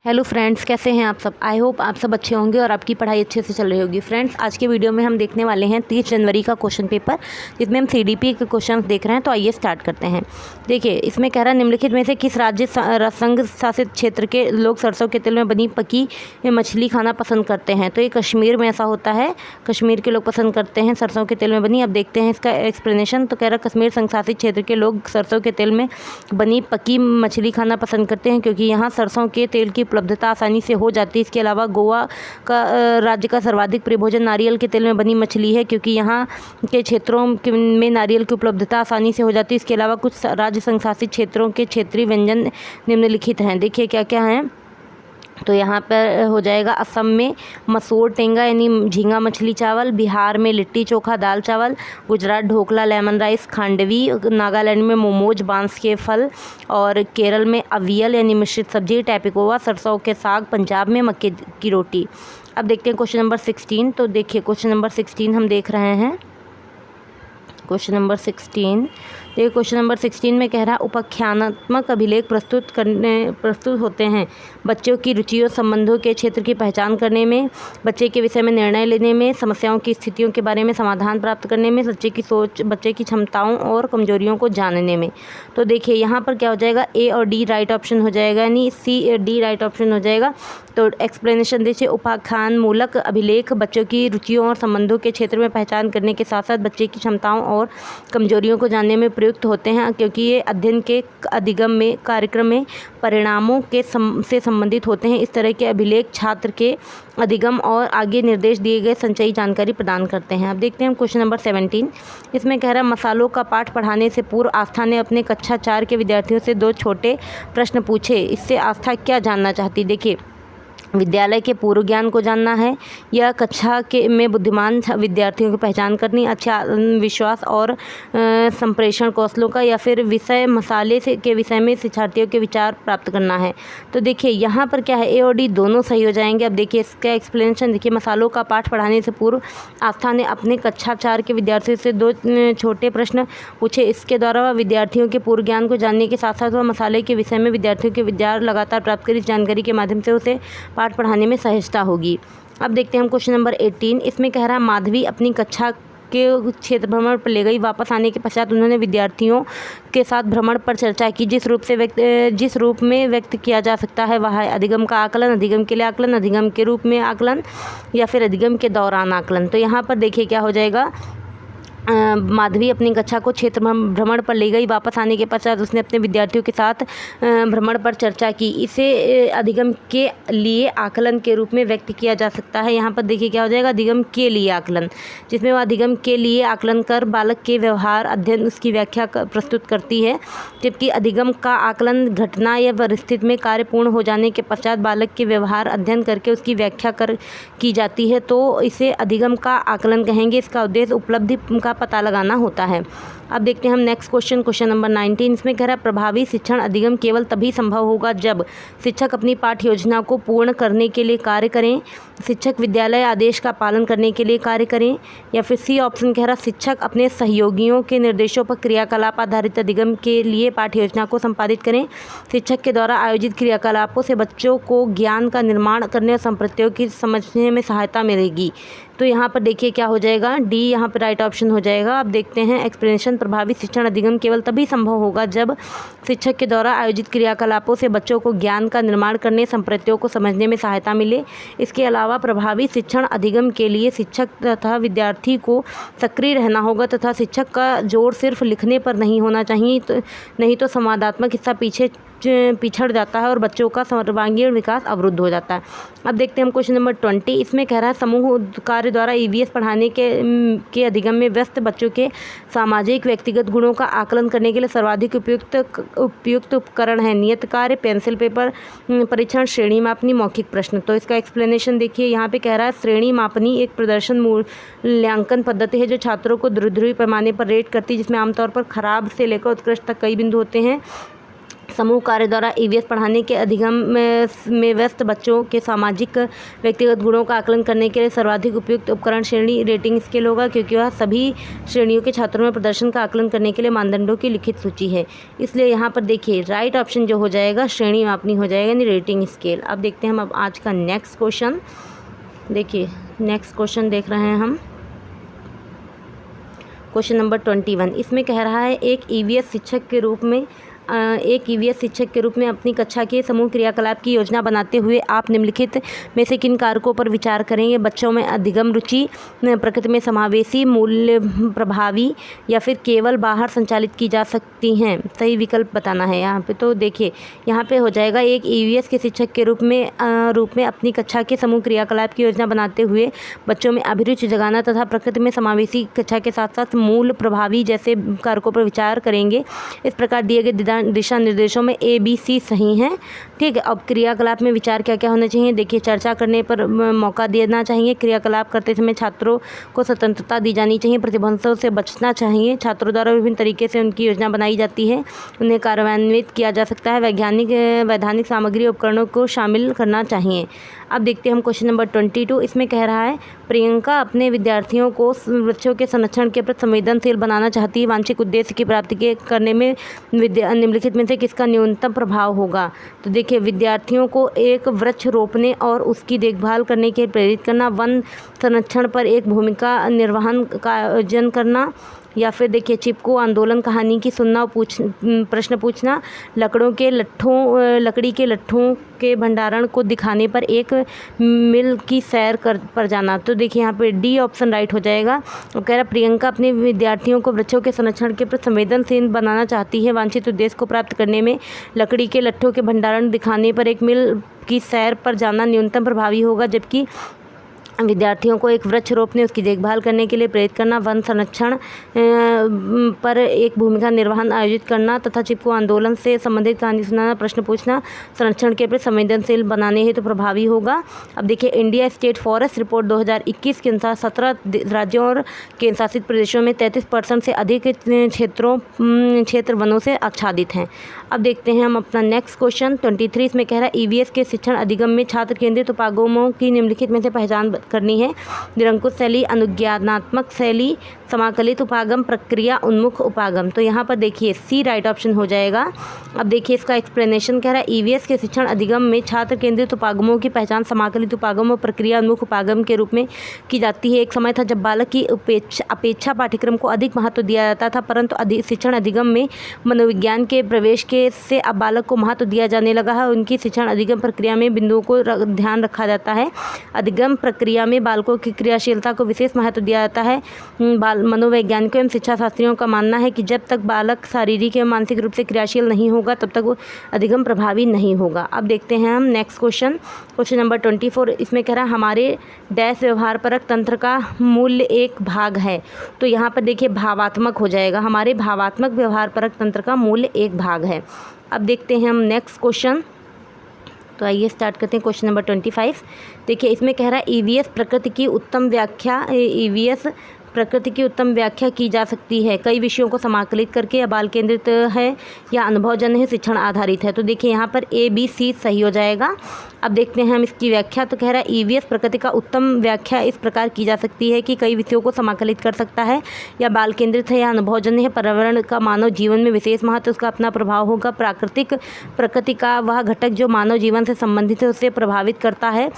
Hello friends, कैसे हैं आप सब। आई होप आप सब अच्छे होंगे और आपकी पढ़ाई अच्छे से चल रही होगी। फ्रेंड्स, आज के वीडियो में हम देखने वाले हैं 30 जनवरी का क्वेश्चन पेपर, जिसमें हम सीडीपी के क्वेश्चन देख रहे हैं। तो आइए स्टार्ट करते हैं। देखिए, इसमें कह रहा है निम्नलिखित में से किस राज्य संघ शासित क्षेत्र के लोग सरसों के तेल में बनी पकी मछली खाना पसंद करते हैं। तो ये कश्मीर में ऐसा होता है, कश्मीर के लोग पसंद करते हैं सरसों के तेल में बनी। अब देखते हैं इसका एक्सप्लेनेशन। तो कह रहा है कश्मीर संघ शासित क्षेत्र के लोग सरसों के तेल में बनी पकी मछली खाना पसंद करते हैं, क्योंकि यहाँ सरसों के तेल की उपलब्धता आसानी से हो जाती है। इसके अलावा गोवा का राज्य का सर्वाधिक प्रिय भोजन नारियल के तेल में बनी मछली है, क्योंकि यहाँ के क्षेत्रों में नारियल की उपलब्धता आसानी से हो जाती है। इसके अलावा कुछ राज्य संघ शासित क्षेत्रों के क्षेत्रीय व्यंजन निम्नलिखित हैं। देखिए क्या क्या हैं। तो यहाँ पर हो जाएगा असम में मसूर टेंगा यानी झींगा मछली चावल, बिहार में लिट्टी चोखा दाल चावल, गुजरात ढोकला लेमन राइस खांडवी, नागालैंड में मोमोज बांस के फल, और केरल में अवियल यानी मिश्रित सब्जी टैपिकोवा सरसों के साग, पंजाब में मक्के की रोटी। अब देखते हैं क्वेश्चन नंबर 16। तो देखिए क्वेश्चन नंबर 16 हम देख रहे हैं। क्वेश्चन नंबर 16, देखिए क्वेश्चन नंबर 16 में कह रहा है उपाख्यानात्मक अभिलेख प्रस्तुत होते हैं बच्चों की रुचियों संबंधों के क्षेत्र की पहचान करने में, बच्चे के विषय में निर्णय लेने में, समस्याओं की स्थितियों के बारे में समाधान प्राप्त करने में, बच्चे की सोच, बच्चे की क्षमताओं और कमजोरियों को जानने में। तो देखिए यहाँ पर क्या हो जाएगा, ए और डी राइट ऑप्शन हो जाएगा, यानी सी डी राइट ऑप्शन हो जाएगा। तो एक्सप्लेनेशन देखिए, उपाख्यान मूलक अभिलेख बच्चों की रुचियों और संबंधों के क्षेत्र में पहचान करने के साथ साथ बच्चे की क्षमताओं और कमजोरियों को जानने में प्रयुक्त होते हैं, क्योंकि ये अध्ययन के अधिगम में कार्यक्रम में परिणामों के से संबंधित होते हैं। इस तरह के अभिलेख छात्र के अधिगम और आगे निर्देश दिए गए संचयी जानकारी प्रदान करते हैं। अब देखते हैं क्वेश्चन नंबर 17। इसमें कह रहा है मसालों का पाठ पढ़ाने से पूर्व आस्था ने अपने कक्षा 4 के विद्यार्थियों से 2 छोटे प्रश्न पूछे। इससे आस्था क्या जानना चाहती। देखिए, विद्यालय के पूर्व ज्ञान को जानना है, या कक्षा के में बुद्धिमान विद्यार्थियों की पहचान करनी, अच्छा विश्वास और संप्रेषण कौशलों का, या फिर विषय मसाले से के विषय में शिक्षार्थियों के विचार प्राप्त करना है। तो देखिए यहाँ पर क्या है, ए और डी दोनों सही हो जाएंगे। अब देखिए इसका एक्सप्लेनेशन देखिए, मसालों का पाठ पढ़ाने से पूर्व आस्था ने अपने कक्षा 4 के विद्यार्थियों से 2 छोटे प्रश्न पूछे। इसके द्वारा वह विद्यार्थियों के पूर्व ज्ञान को जानने के साथ साथ वह मसाले के विषय में विद्यार्थियों के विचार लगातार प्राप्त कर इस जानकारी के माध्यम से उसे पाठ पढ़ाने में सहजता होगी। अब देखते हैं हम क्वेश्चन नंबर 18। इसमें कह रहा है माधवी अपनी कक्षा के क्षेत्र भ्रमण पर ले गई। वापस आने के पश्चात उन्होंने विद्यार्थियों के साथ भ्रमण पर चर्चा की। जिस रूप में व्यक्त किया जा सकता है वह है अधिगम का आकलन, अधिगम के लिए आकलन, अधिगम के रूप में आकलन, या फिर अधिगम के दौरान आकलन। तो यहाँ पर देखिए क्या हो जाएगा, माधवी अपनी कक्षा को क्षेत्र भ्रमण पर ले गई। वापस आने के पश्चात उसने अपने विद्यार्थियों के साथ भ्रमण पर चर्चा की। इसे अधिगम के लिए आकलन के रूप में व्यक्त किया जा सकता है। यहाँ पर देखिए क्या हो जाएगा, अधिगम के लिए आकलन, जिसमें वह अधिगम के लिए आकलन कर बालक के व्यवहार अध्ययन उसकी व्याख्या प्रस्तुत करती है, जबकि अधिगम का आकलन घटना या परिस्थिति में कार्य पूर्ण हो जाने के पश्चात बालक के व्यवहार अध्ययन करके उसकी व्याख्या की जाती है। तो इसे अधिगम का आकलन कहेंगे। इसका उद्देश्य उपलब्धि का पता लगाना होता है। अब देखते हैं हम नेक्स्ट क्वेश्चन नंबर 19। इसमें कह रहा है प्रभावी शिक्षण अधिगम केवल तभी संभव होगा जब शिक्षक अपनी पाठ्य योजना को पूर्ण करने के लिए कार्य करें, शिक्षक विद्यालय आदेश का पालन करने के लिए कार्य करें, या फिर सी ऑप्शन कह रहा है शिक्षक अपने सहयोगियों के निर्देशों पर क्रियाकलाप आधारित अधिगम के लिए पाठ्य योजना को संपादित करें। शिक्षक के द्वारा आयोजित क्रियाकलापों से बच्चों को ज्ञान का निर्माण करने और संप्रत्यों की समझने में सहायता मिलेगी। तो यहाँ पर देखिए क्या हो जाएगा, डी यहाँ पर राइट ऑप्शन हो जाएगा। अब देखते हैं एक्सप्लेनेशन। प्रभावी शिक्षण अधिगम केवल तभी संभव होगा जब शिक्षक के द्वारा आयोजित क्रियाकलापों से बच्चों को ज्ञान का निर्माण करने, संप्रत्यों को समझने में सहायता मिले। इसके अलावा प्रभावी शिक्षण अधिगम के लिए शिक्षक तथा विद्यार्थी को सक्रिय रहना होगा, तथा शिक्षक का जोर सिर्फ लिखने पर नहीं होना चाहिए, नहीं तो संवादात्मक हिस्सा पिछड़ जाता है और बच्चों का सर्वांगीण विकास अवरुद्ध हो जाता है। अब देखते हैं हम क्वेश्चन नंबर 20। इसमें कह रहा है समूह कार्य द्वारा ईवीएस पढ़ाने के अधिगम में व्यस्त बच्चों के सामाजिक व्यक्तिगत गुणों का आकलन करने के लिए सर्वाधिक उपयुक्त उपकरण है नियत कार्य, पेंसिल पेपर परीक्षण, श्रेणी मापनी, मौखिक प्रश्न। तो इसका एक्सप्लेनेशन देखिए, यहाँ पे कह रहा है श्रेणी मापनी एक प्रदर्शन मूल्यांकन पद्धति है जो छात्रों को ध्रुवीय पैमाने पर रेट करती है, जिसमें आमतौर पर खराब से लेकर उत्कृष्ट तक कई बिंदु होते हैं। समूह कार्य द्वारा ईवीएस पढ़ाने के अधिगम में व्यस्त बच्चों के सामाजिक व्यक्तिगत गुणों का आकलन करने के लिए सर्वाधिक उपयुक्त उपकरण श्रेणी रेटिंग स्केल होगा, क्योंकि वह सभी श्रेणियों के छात्रों में प्रदर्शन का आकलन करने के लिए मानदंडों की लिखित सूची है। इसलिए यहाँ पर देखिए राइट ऑप्शन जो हो जाएगा श्रेणी मापनी हो जाएगा, यानी रेटिंग स्केल। अब देखते हैं हम अब आज का नेक्स्ट क्वेश्चन। देखिए नेक्स्ट क्वेश्चन देख रहे हैं हम, क्वेश्चन नंबर 21। इसमें कह रहा है एक ईवीएस शिक्षक के रूप में अपनी कक्षा के समूह क्रियाकलाप की योजना बनाते हुए आप निम्नलिखित में से किन कारकों पर विचार करेंगे? बच्चों में अधिगम रुचि, प्रकृति में समावेशी, मूल्य प्रभावी, या फिर केवल बाहर संचालित की जा सकती हैं? सही विकल्प बताना है यहाँ पे। तो देखिए यहाँ पे हो जाएगा एक ईवीएस के शिक्षक के रूप में अपनी कक्षा के समूह क्रियाकलाप की योजना बनाते हुए बच्चों में अभिरुचि जगाना तथा प्रकृति में समावेशी कक्षा के साथ साथ मूल प्रभावी जैसे कारकों पर विचार करेंगे। इस प्रकार दिए गए दिशा निर्देशों में ए बी सी सही हैं। ठीक है, अब क्रियाकलाप में विचार क्या क्या होना चाहिए? देखिए चर्चा करने पर मौका देना चाहिए, क्रियाकलाप करते समय छात्रों को स्वतंत्रता दी जानी चाहिए, प्रतिबंधों से बचना चाहिए, छात्रों द्वारा विभिन्न तरीके से उनकी योजना बनाई जाती है, उन्हें कार्यान्वित किया जा सकता है, वैधानिक सामग्री उपकरणों को शामिल करना चाहिए। अब देखते हैं हम क्वेश्चन नंबर 22। इसमें कह रहा है प्रियंका अपने विद्यार्थियों को वृक्षों के संरक्षण के प्रति संवेदनशील बनाना चाहती है। वांछित उद्देश्य की प्राप्ति करने में निम्नलिखित में से किसका न्यूनतम प्रभाव होगा? तो देखिए विद्यार्थियों को एक वृक्ष रोपने और उसकी देखभाल करने के लिए प्रेरित करना, वन संरक्षण पर एक भूमिका निर्वहन का आयोजन करना, या फिर देखिए चिपको आंदोलन कहानी की सुनना और प्रश्न पूछना, लकड़ी के लट्ठों के भंडारण को दिखाने पर एक मिल की सैर पर जाना। तो देखिए यहाँ पे डी ऑप्शन राइट हो जाएगा। वो कह रहा प्रियंका अपने विद्यार्थियों को वृक्षों के संरक्षण के प्रति संवेदनशील बनाना चाहती है। वांछित उद्देश्य को प्राप्त करने में लकड़ी के लट्ठों के भंडारण दिखाने पर एक मिल की सैर पर जाना न्यूनतम प्रभावी होगा, जबकि विद्यार्थियों को एक वृक्ष रोपने, उसकी देखभाल करने के लिए प्रेरित करना, वन संरक्षण पर एक भूमिका निर्वहन आयोजित करना तथा चिपको आंदोलन से संबंधित कहानी सुनाना, प्रश्न पूछना संरक्षण के प्रति संवेदनशील बनाने हेतु प्रभावी होगा। अब देखिए इंडिया स्टेट फॉरेस्ट रिपोर्ट 2021 के अनुसार 17 राज्यों और केंद्र शासित प्रदेशों में 33% से अधिक क्षेत्र वनों से आच्छादित हैं। अब देखते हैं हम अपना नेक्स्ट क्वेश्चन 23। इसमें कह रहा है ईवीएस के शिक्षण अधिगम में छात्र केंद्रित उपागमों की निम्नलिखित में से पहचान करनी है। निरंकुश शैली, अनुज्ञानात्मक शैली, समाकलित उपागम, प्रक्रिया उन्मुख उपागम। तो यहाँ पर देखिए सी राइट ऑप्शन हो जाएगा। अब देखिए इसका एक्सप्लेनेशन कह रहा है ईवीएस के शिक्षण अधिगम में छात्र केंद्रित उपागमों की पहचान समाकलित उपागम और प्रक्रिया उन्मुख उपागम के रूप में की जाती है। एक समय था जब बालक की अपेक्षा पाठ्यक्रम को अधिक महत्व दिया जाता था, परंतु शिक्षण अधिगम में मनोविज्ञान के प्रवेश से अब बालक को महत्व दिया जाने लगा है। उनकी शिक्षण अधिगम प्रक्रिया में बिंदुओं को ध्यान रखा जाता है। अधिगम प्रक्रिया में बालकों की क्रियाशीलता को विशेष महत्व दिया जाता है। मनोवैज्ञानिकों एवं शिक्षा शास्त्रियों का मानना है कि जब तक बालक शारीरिक एवं मानसिक रूप से क्रियाशील नहीं होगा तब तक वो अधिगम प्रभावी नहीं होगा। अब देखते हैं हम नेक्स्ट क्वेश्चन नंबर 24। इसमें कह रहा है हमारे डैश व्यवहारपरक तंत्र का मूल्य एक भाग है। तो यहाँ पर देखिए भावात्मक हो जाएगा, हमारे भावात्मक व्यवहारपरक तंत्र का मूल्य एक भाग है। अब देखते हैं हम नेक्स्ट क्वेश्चन। तो आइए स्टार्ट करते हैं क्वेश्चन नंबर 25। देखिए इसमें कह रहा है ईवीएस प्रकृति की उत्तम व्याख्या की जा सकती है। कई विषयों को समाकलित करके या बाल केंद्रित है या अनुभवजन्य शिक्षण आधारित है। तो देखिए यहाँ पर ए बी सी सही हो जाएगा। अब देखते हैं हम इसकी व्याख्या। तो कह रहा है ईवीएस प्रकृति का उत्तम व्याख्या इस प्रकार की जा सकती है कि कई विषयों को समाकलित कर सकता है, या बाल केंद्रित है या अनुभवजन्य है। पर्यावरण का मानव जीवन में विशेष महत्व, उसका अपना प्रभाव होगा। प्रकृति का वह घटक जो मानव जीवन से संबंधित है उसे प्रभावित करता है।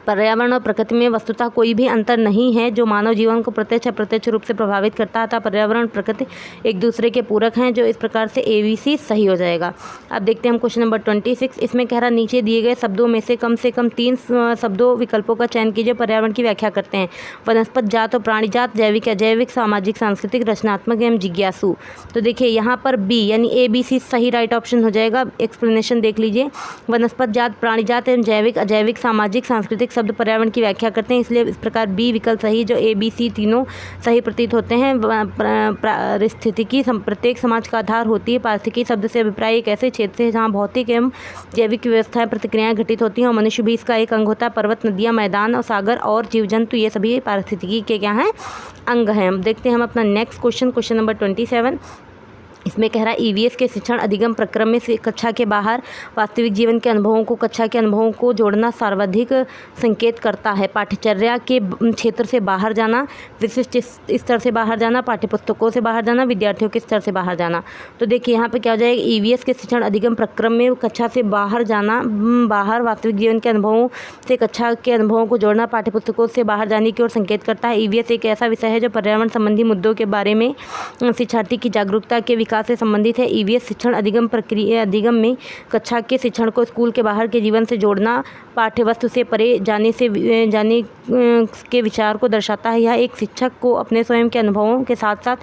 पर्यावरण और प्रकृति में वस्तुतः कोई भी अंतर नहीं है जो मानव जीवन को प्रत्यक्ष अप्रत्यक्ष रूप से प्रभावित करता है। पर्यावरण और प्रकृति एक दूसरे के पूरक हैं, जो इस प्रकार से ABC सही हो जाएगा। अब देखते हैं हम क्वेश्चन नंबर 26। इसमें कह रहा नीचे दिए गए शब्दों में से कम 3 शब्दों विकल्पों का चयन कीजिए पर्यावरण की व्याख्या करते हैं। वनस्पत जात और प्राणी जात, जैविक अजैविक, सामाजिक सांस्कृतिक, रचनात्मक एवं जिज्ञासु। तो देखिए यहाँ पर बी यानी ABC सही राइट ऑप्शन हो जाएगा। एक्सप्लेनेशन देख लीजिए। वनस्पत जात, प्राणी जात एवं जैविक अजैविक, सामाजिक सांस्कृतिक शब्द पर्यावरण की व्याख्या करते हैं, इसलिए इस प्रकार बी विकल्प सही, जो ए बी सी तीनों सही प्रतीत होते हैं। पारिस्थितिकी प्रत्येक समाज का आधार होती है। पारिस्थितिकी शब्द से अभिप्राय एक ऐसे क्षेत्र है जहाँ भौतिक एवं जैविक व्यवस्थाएं प्रतिक्रियाएं घटित होती हैं और मनुष्य भी इसका एक अंग होता है। पर्वत, नदियाँ, मैदान और सागर और जीव जंतु ये सभी पारिस्थितिकी के क्या हैं? अंग हैं। देखते हैं हम अपना नेक्स्ट क्वेश्चन नंबर 27। इसमें कह रहा है ईवीएस के शिक्षण अधिगम प्रक्रम में से कक्षा के बाहर वास्तविक जीवन के अनुभवों को कक्षा के अनुभवों को जोड़ना सर्वाधिक संकेत करता है। पाठ्यचर्या के क्षेत्र से बाहर जाना, विशिष्ट स्तर से बाहर जाना, पाठ्यपुस्तकों से बाहर जाना, विद्यार्थियों के स्तर से बाहर जाना। तो देखिए यहाँ पे क्या हो जाएगा, ईवीएस के शिक्षण अधिगम प्रक्रम में कक्षा से बाहर जाना, बाहर वास्तविक जीवन के अनुभवों से कक्षा के अनुभवों को जोड़ना पाठ्यपुस्तकों से बाहर जाने की ओर संकेत करता है। ईवीएस एक ऐसा विषय है जो पर्यावरण संबंधी मुद्दों के बारे में शिक्षार्थी की जागरूकता के विकास से संबंधित है। ईवीएस शिक्षण अधिगम में कक्षा के शिक्षण को स्कूल के बाहर के जीवन से जोड़ना, पाठ्यवस्तु से परे जाने के विचार को दर्शाता है। यह एक शिक्षक को अपने स्वयं के अनुभवों के साथ साथ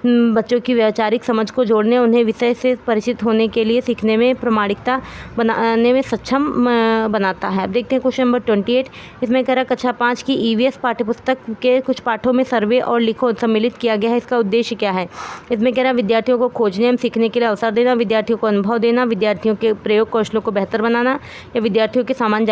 बच्चों की वैचारिक समझ को जोड़ने, उन्हें विषय से परिचित होने के लिए सीखने में प्रमाणिकता बनाने में सक्षम बनाता है। अब देखते हैं क्वेश्चन नंबर 28। इसमें कह रहा है कक्षा 5 की ईवीएस पाठ्यपुस्तक के कुछ पाठों में सर्वे और लिखो सम्मिलित किया गया है। इसका उद्देश्य क्या है? इसमें कह रहा है विद्यार्थियों को खोजने एवं सीखने के लिए अवसर देना, विद्यार्थियों को अनुभव देना, विद्यार्थियों के प्रयोग कौशलों को बेहतर बनाना, या विद्यार्थियों के सामान्य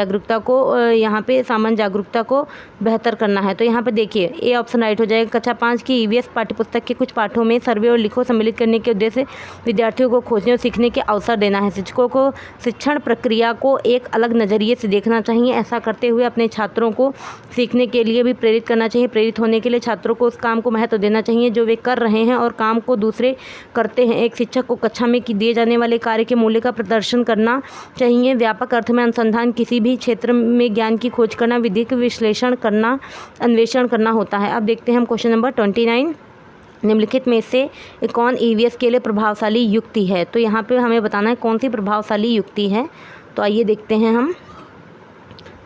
जागरूकता को बेहतर करना है। तो यहाँ पे देखिए ए ऑप्शन राइट हो जाएगा। कक्षा 5 की ईवीएस पाठ्यपुस्तक के कुछ पाठों में सर्वे और लिखो सम्मिलित करने के उद्देश्य से विद्यार्थियों को खोजने और सीखने के अवसर देना है। शिक्षकों को शिक्षण प्रक्रिया को एक अलग नज़रिए से देखना चाहिए। ऐसा करते हुए अपने छात्रों को सीखने के लिए भी प्रेरित करना चाहिए। प्रेरित होने के लिए छात्रों को उस काम को महत्व देना चाहिए जो वे कर रहे हैं और काम को दूसरे करते हैं। एक शिक्षक को कक्षा में दिए जाने वाले कार्य के मूल्य का प्रदर्शन करना चाहिए। व्यापक अर्थ में अनुसंधान किसी भी क्षेत्र में ज्ञान की खोज करना, विधिक विश्लेषण करना, अन्वेषण करना होता है। अब देखते हैं हम क्वेश्चन नंबर 29। निम्नलिखित में से कौन ईवीएस के लिए प्रभावशाली युक्ति है? तो यहाँ पे हमें बताना है कौन सी प्रभावशाली युक्ति है। तो आइए देखते हैं हम।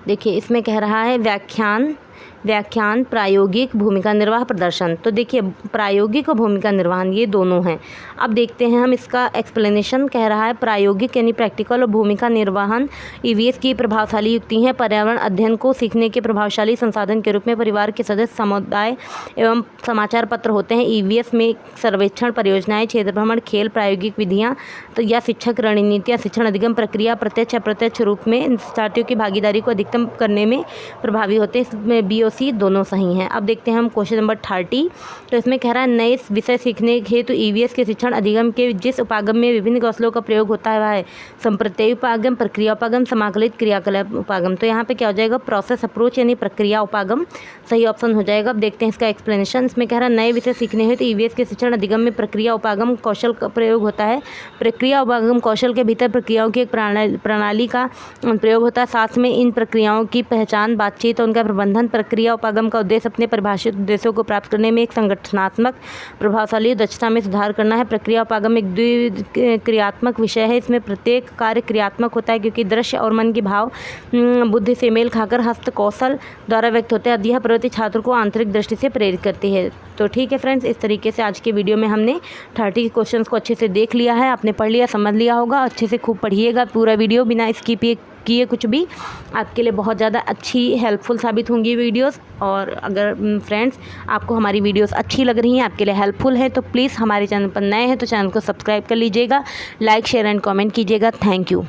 देखिए इसमें कह रहा है व्याख्यान, प्रायोगिक, भूमिका निर्वाह, प्रदर्शन। तो देखिए प्रायोगिक और भूमिका निर्वहन ये दोनों हैं। अब देखते हैं हम इसका एक्सप्लेनेशन। कह रहा है प्रायोगिक यानी प्रैक्टिकल और भूमिका निर्वहन ईवीएस की प्रभावशाली युक्ति है। पर्यावरण अध्ययन को सीखने के प्रभावशाली संसाधन के रूप में परिवार के सदस्य, समुदाय एवं समाचार पत्र होते हैं। ईवीएस में सर्वेक्षण, परियोजनाएं, क्षेत्र भ्रमण, खेल, प्रायोगिक विधियाँ तो या शिक्षक रणनीतियाँ, शिक्षण अधिगम प्रक्रिया प्रत्यक्ष अप्रत्यक्ष रूप में छात्रों की भागीदारी को अधिकतम करने में प्रभावी होते हैं। इसमें बी और सी दोनों सही हैं। अब देखते हैं हम क्वेश्चन नंबर 30। तो इसमें कह रहा है नए विषय सीखने हेतु ईवीएस के शिक्षण अधिगम के जिस उपागम में विभिन्न कौशलों का प्रयोग होता है वह है संप्रत्यय उपागम, प्रक्रिया उपागम, समाकलित क्रियाकलाप उपागम। तो यहाँ पे क्या हो जाएगा, प्रोसेस अप्रोच यानी प्रक्रिया उपागम सही ऑप्शन हो जाएगा। अब देखते हैं इसका एक्सप्लेनेशन। इसमें कह रहा है नए विषय सीखने हेतु ईवीएस के शिक्षण अधिगम में प्रक्रिया उपागम कौशल का प्रयोग होता है। प्रक्रिया उपागम कौशल के भीतर प्रक्रियाओं की एक प्रणाली का प्रयोग होता है। साथ में इन प्रक्रियाओं की पहचान, बातचीत और उनका प्रबंधन। प्रक्रिया उपागम का उद्देश्य अपने परिभाषित उद्देश्यों को प्राप्त करने में एक संगठनात्मक प्रभावशाली दक्षता में सुधार करना है। प्रक्रिया उपागम एक द्विक्रियात्मक विषय है। इसमें प्रत्येक कार्य क्रियात्मक होता है क्योंकि दृश्य और मन की भाव बुद्धि से मेल खाकर हस्त कौशल द्वारा व्यक्त होते हैं। यह प्रवृत्ति छात्र को आंतरिक दृष्टि से प्रेरित करती है। तो ठीक है फ्रेंड्स, इस तरीके से आज के वीडियो में हमने 30 क्वेश्चंस को अच्छे से देख लिया है। आपने पढ़ लिया, समझ लिया होगा। अच्छे से खूब पढ़िएगा पूरा वीडियो बिना स्किप किए। कुछ भी आपके लिए बहुत ज़्यादा अच्छी हेल्पफुल साबित होंगी वीडियोस। और अगर फ्रेंड्स आपको हमारी वीडियोस अच्छी लग रही हैं, आपके लिए हेल्पफुल है, तो प्लीज़ हमारे चैनल पर नए हैं तो चैनल को सब्सक्राइब कर लीजिएगा, लाइक, शेयर एंड कमेंट कीजिएगा। Thank you.